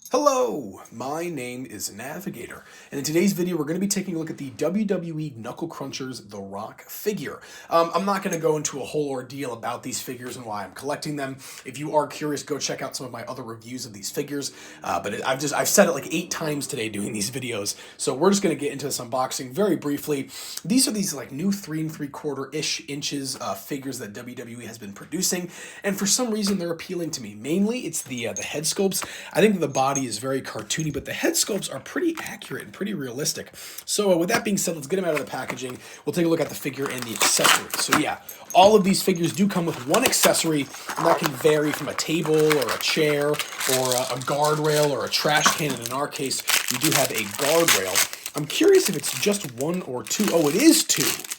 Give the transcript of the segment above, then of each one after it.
Hello, my name is Navigator, and in today's video we're going to be taking a look at the WWE Knuckle Crunchers The Rock figure. I'm not going to go into a whole ordeal about these figures and why I'm collecting them. If you are curious, go check out some of my other reviews of these figures, I've said it like 8 times today doing these videos, so we're just going to get into this unboxing very briefly. These are these like new 3 3/4-ish inches figures that WWE has been producing, and for some reason they're appealing to me. Mainly it's the head sculpts. I think the body is very cartoony, but the head sculpts are pretty accurate and pretty realistic. So with that being said, let's get them out of the packaging. We'll take a look at the figure and the accessories. So yeah, all of these figures do come with one accessory, and that can vary from a table or a chair or a guardrail or a trash can. And in our case, we do have a guardrail. I'm curious if it's just 1 or 2. Oh, it is 2.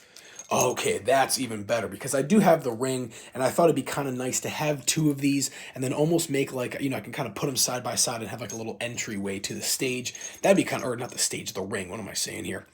Okay, that's even better because I do have the ring, and I thought it'd be kind of nice to have 2 of these and then almost make like, I can kind of put them side by side and have like a little entryway to the stage. That'd be kind of, or not the stage, the ring. What am I saying here?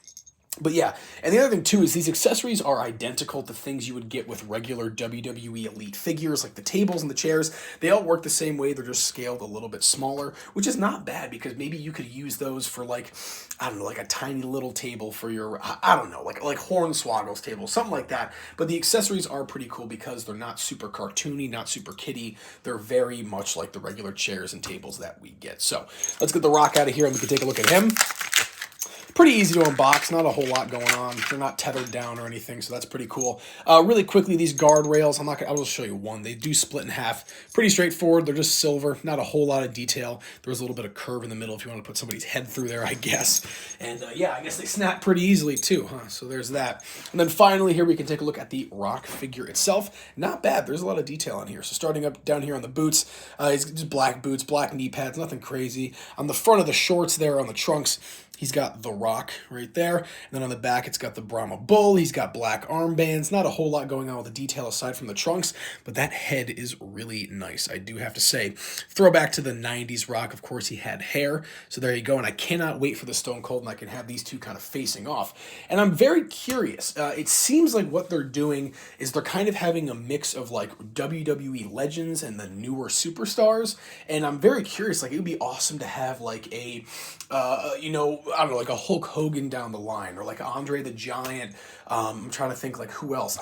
But yeah, and the other thing too is these accessories are identical to things you would get with regular WWE Elite figures, like the tables and the chairs. They all work the same way, they're just scaled a little bit smaller, which is not bad because maybe you could use those for like, I don't know, like a tiny little table for your, I don't know, like Hornswoggle's table, something like that. But the accessories are pretty cool because they're not super cartoony, not super kiddie. They're very much like the regular chairs and tables that we get. So let's get The Rock out of here and we can take a look at him. Pretty easy to unbox, not a whole lot going on. They're not tethered down or anything, so that's pretty cool. Really quickly, these guardrails, I'll just show you one. They do split in half. Pretty straightforward. They're just silver, not a whole lot of detail. There's a little bit of curve in the middle if you want to put somebody's head through there, I guess. And yeah, I guess they snap pretty easily too, huh? So there's that. And then finally here we can take a look at the Rock figure itself. Not bad. There's a lot of detail on here. So starting up down here on the boots, it's just black boots, black knee pads, nothing crazy. On the front of the shorts there, on the trunks, he's got The Rock right there. And then on the back, it's got the Brahma Bull. He's got black armbands. Not a whole lot going on with the detail aside from the trunks, but that head is really nice, I do have to say. Throwback to the 90s Rock, of course, he had hair. So there you go. And I cannot wait for the Stone Cold, and I can have these two kind of facing off. And I'm very curious. It seems like what they're doing is they're kind of having a mix of like WWE legends and the newer superstars. And I'm very curious. Like, it would be awesome to have like a, I don't know, like a Hulk Hogan down the line, or like Andre the Giant. I'm trying to think like who else.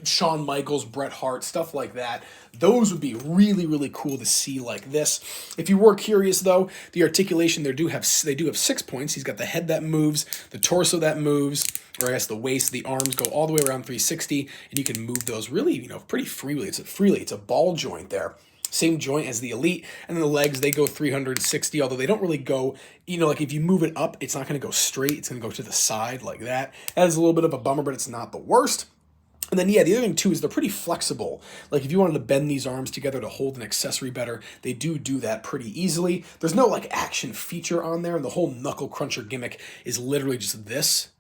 Shawn Michaels, Bret Hart, stuff like that. Those would be really, really cool to see like this. If you were curious though, the articulation they do have 6 points. He's got the head that moves, the torso that moves, or I guess the waist, the arms go all the way around 360, and you can move those really, pretty freely. It's a ball joint there. Same joint as the Elite, and then the legs, they go 360, although they don't really go, like if you move it up, it's not going to go straight, it's going to go to the side like that. That is a little bit of a bummer, but it's not the worst. And then, yeah, the other thing, too, is they're pretty flexible. Like, if you wanted to bend these arms together to hold an accessory better, they do that pretty easily. There's no, like, action feature on there, and the whole Knuckle Cruncher gimmick is literally just this.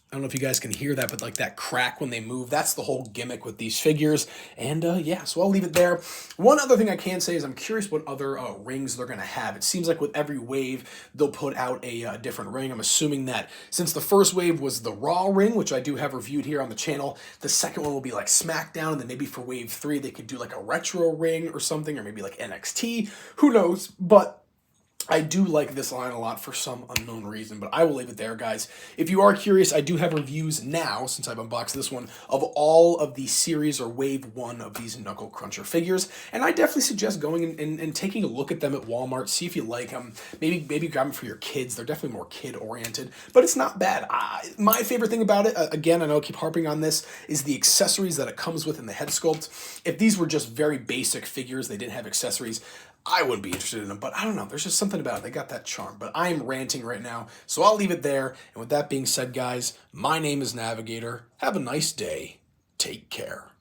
I don't know if you guys can hear that, but like that crack when they move, that's the whole gimmick with these figures. And yeah, so I'll leave it there. One other thing I can say is I'm curious what other rings they're going to have. It seems like with every wave, they'll put out a different ring. I'm assuming that since the first wave was the Raw ring, which I do have reviewed here on the channel, the second one will be like SmackDown, and then maybe for wave 3, they could do like a retro ring or something, or maybe like NXT. Who knows? But I do like this line a lot for some unknown reason, but I will leave it there, guys. If you are curious, I do have reviews now, since I've unboxed this one, of all of the series or wave 1 of these Knuckle Cruncher figures, and I definitely suggest going and taking a look at them at Walmart, see if you like them. Maybe grab them for your kids. They're definitely more kid-oriented, but it's not bad. My favorite thing about it, again, I know I keep harping on this, is the accessories that it comes with in the head sculpt. If these were just very basic figures, they didn't have accessories, I wouldn't be interested in them, but I don't know. There's just something about it. They got that charm. But I am ranting right now, so I'll leave it there. And with that being said, guys, my name is Navigator. Have a nice day. Take care.